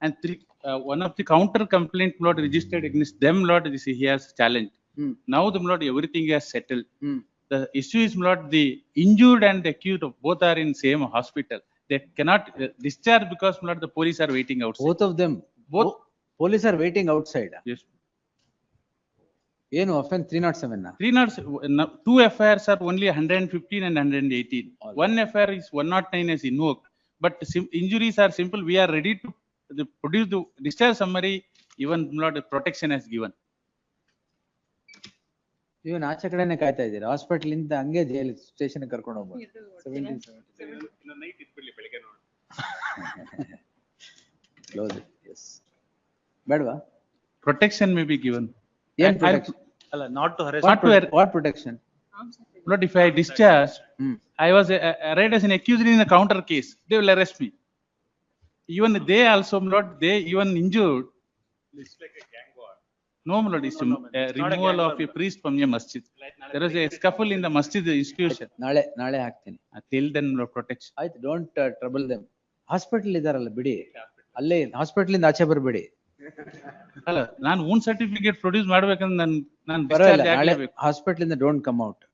And one of the counter complaint Lord registered against them, Lord, he has challenged. Now the Lord everything has settled. The issue is Lord, the injured and the accused both are in same hospital. They cannot discharge because Lord, the police are waiting outside. Both of them. Both. Police are waiting outside. Yes. ಏನು offense 307 na? 302 two FIRs are only 115 and 118. One FIR is 109 as invoked. But injuries are simple. We are ready to produce the discharge summary. Even Lord, protection has given. ಇವನ್ ಆಚೆ ಕಡೆನೆ ಕಾಯ್ತಾ ಇದ್ದೀರಾ hospital ಇಂದ ಹಂಗೆ jail station ಕರ್ಕೊಂಡು ಹೋಗ್ಬೋದು. Close it. S ಬೇಡವಾ? Protection may be given. ಏನ್ ಪ್ರೊಟೆಕ್ಷನ್? ಅಲ್ಲ, not to harass. What protection? Lord, if I discharge, I was arraigned as an accused in a counter case. They will arrest me. Even they also, Lord, they even injured. It's like a gang war. No, Lord, it's removal of a priest from a masjid. There was a scuffle in the masjid institution. ನಾಳೆ ಹಾಕ್ತೀನಿ. Till then, Lord, protection. ಆಯ್ತು, don't trouble them. Hospital ಇದಾರಲ್ಲ ಬಿಡಿ, ಅಲ್ಲೇ hospital ಇಂದ ಆಚೆ ಬರಬೇಡಿ. ಅಲ್ಲ, ನಾನು ಓನ್ ಸರ್ಟಿಫಿಕೇಟ್ ಪ್ರೊಡ್ಯೂಸ್ ಮಾಡ್ಬೇಕಂದ್ರೆ ನಾನು ಹಾಸ್ಪಿಟಲ್ ಇಂದ don't come out.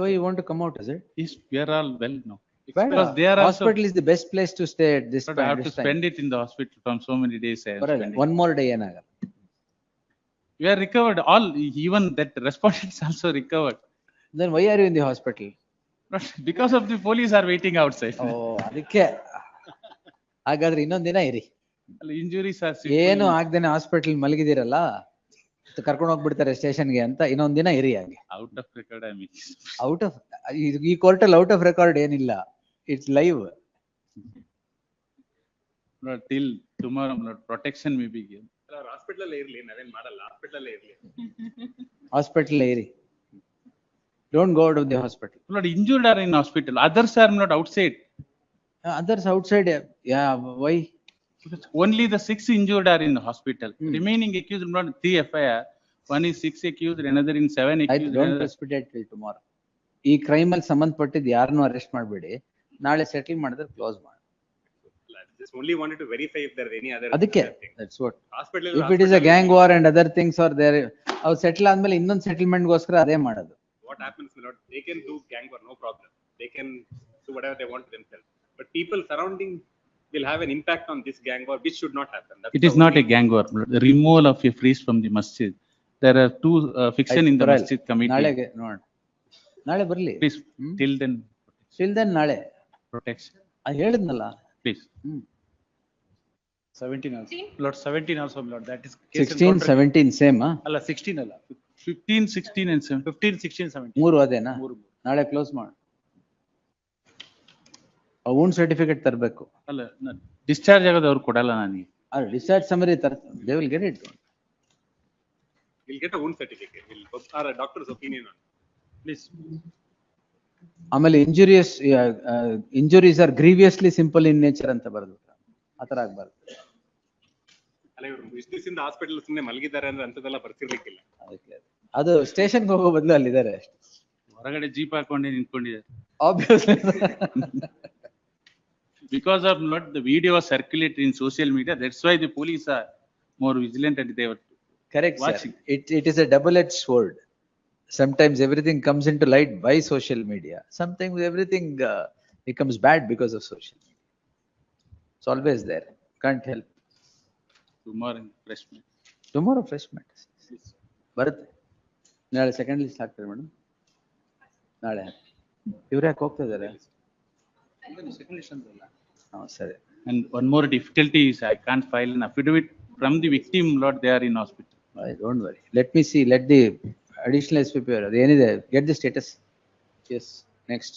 Why you want to come out, is it? Yes, we are all well now. Because they are hospital is the best place to stay at this but time. I have to spend it in the hospital from so many days. One more day ಏನಾಗಲ್ಲ. We are recovered. All, even that respondents also recovered. Then why are you in the hospital? Because of the police are waiting outside. Oh, ಅದಕ್ಕೆ. ಹಾಗಾದ್ರೆ ಇನ್ನೊಂದ್ ದಿನ ಇರಿ. Injuries are ಏನು ಆಗ್ದೇನೆ hospital ಮಲಗಿದಿರಲ್ಲ, ಕರ್ಕೊಂಡು ಹೋಗ್ಬಿಡ್ತಾರೆ ಸ್ಟೇಷನ್ಗೆ ಅಂತ ಇನ್ನೊಂದ್ ದಿನ ಇರಿ ಹಾಗೆ. Out of record. I mean out of ಈ ಕೋರ್ಟಲ್ಲಿ ಔಟ್ ಆಫ್ ರೆಕಾರ್ಡ್ ಏನಿಲ್ಲ, it's live. Till tomorrow, protection may be given. Hospital ಇರ್ಲಿ, ನಾವೇನ್ ಮಾಡಲ್ಲ, ಹಾಸ್ಪಿಟಲ್ ಇರ್ಲಿ. ಹಾಸ್ಪಿಟಲ್ ಇರಿ. Don't go out of the hospital. Lord, injured are in hospital. Others are not outside. Others outside, yeah. Why? Because only the 6 injured are in the hospital. Remaining accused, not 3 FIR. One is 6 accused, another in 7 accused. I don't precipitate till tomorrow. ಈ crime ಅಲ್ಲಿ ಸಂಬಂಧಪಟ್ಟಿದ್ದು ಯಾರನ್ನೂ arrest ಮಾಡಬೇಡಿ. ನಾಳೆ settle ಮಾಡಿದ್ರೆ close ಮಾಡಿ. Just only wanted to verify if there are any other. ಅದಕ್ಕೆ that's what. Hospital. If it is a gang war and other things are there, ಅವ್ರು ಸೆಟಲ್ ಆದ್ಮೇಲೆ ಇನ್ನೊಂದು ಸೆಟಲ್ಮೆಂಟ್ ಗೋಸ್ಕರ ಅದೇ ಮಾಡೋದು. What happens, my lord? They can do gang war, no problem. They can do whatever they want themselves. But people surrounding will have an impact on this gang war, which should not happen. It is not a gang war. The removal of a priest from the masjid. There are 2 fiction in the masjid committee. ನಾಳೆಗೆ ನೋಡೋಣ. ನಾಳೆ ಬರ್ಲಿ. Please, till then. ನಾಳೆ. Protection. ಹೇಳಿದ್ನಲ್ಲ. Please. 17 also. Lord, 17 also, my lord. That is 16, 17 same. ಅಲ್ಲ 16 ಅಲ್ಲ. 15, 16 and 17. 15, 16, 17. ಮೂರು ಅದೇನಾ? ನಾಳೆ ಕ್ಲೋಸ್ ಮಾಡಿ. ಓನ್ ಸರ್ಟಿಫಿಕೇಟ್ ತರಬೇಕು. ಅಲ್ಲ, ಡಿಸ್ಚಾರ್ಜ್ ಆಗೋದು ಅವ್ರು ಕೊಡಲ್ಲ ನನಗೆ. Discharge summary they will get it. We'll get a own certificate. We'll put our doctor's opinion on. Please. ಆಮೇಲೆ injuries are grievously simple in nature ಅಂತ ಬರೆದು ಆತರ ಆಗ್ಬಾರ್ದು. ಅಲ್ಲ, ಇವರು ಇಷ್ಟು ದಿವಸದಿಂದ ಹಾಸ್ಪಿಟಲ್ ಸುಮ್ಮನೆ ಮಲಗಿದ್ದಾರೆ ಅಂದ್ರೆ ಅಂತದೆಲ್ಲ ಬರ್ತಿರ್ಲಿಕ್ಕಿಲ್ಲ. ಅದು ಸ್ಟೇಷನ್ಗೆ ಹೋಗೋ ಬದಲು ಅಲ್ಲಿದ್ದಾರೆ ಅಷ್ಟೇ. ಹೊರಗಡೆ ಜೀಪ್ ಹಾಕೊಂಡೆ ನಿಂತ್ಕೊಂಡಿದ್ದಾರೆ. Obviously. Because of not the video circulated in social media, that's why the police are more vigilant and they were correct watching. It is a double-edged sword. Sometimes everything comes into light by social media. Sometimes everything becomes bad because of social media. It's always there. Can't help. Tomorrow refreshment. ಬರುತ್ತೆ. ನಾಳೆ second list ಹಾಕ್ತಾರೆ madam. ನಾಳೆ ಇವ್ರು ಯಾಕೆ ಹೋಗ್ತಾ ಇದ್ದಾರೆ? ಸರಿ. And one more difficulty is I can't file an affidavit from the victim, Lord, they are in hospital. Don't worry. Let me see. Let the additional SPP, ಏನಿದೆ, get the status. Yes. Next.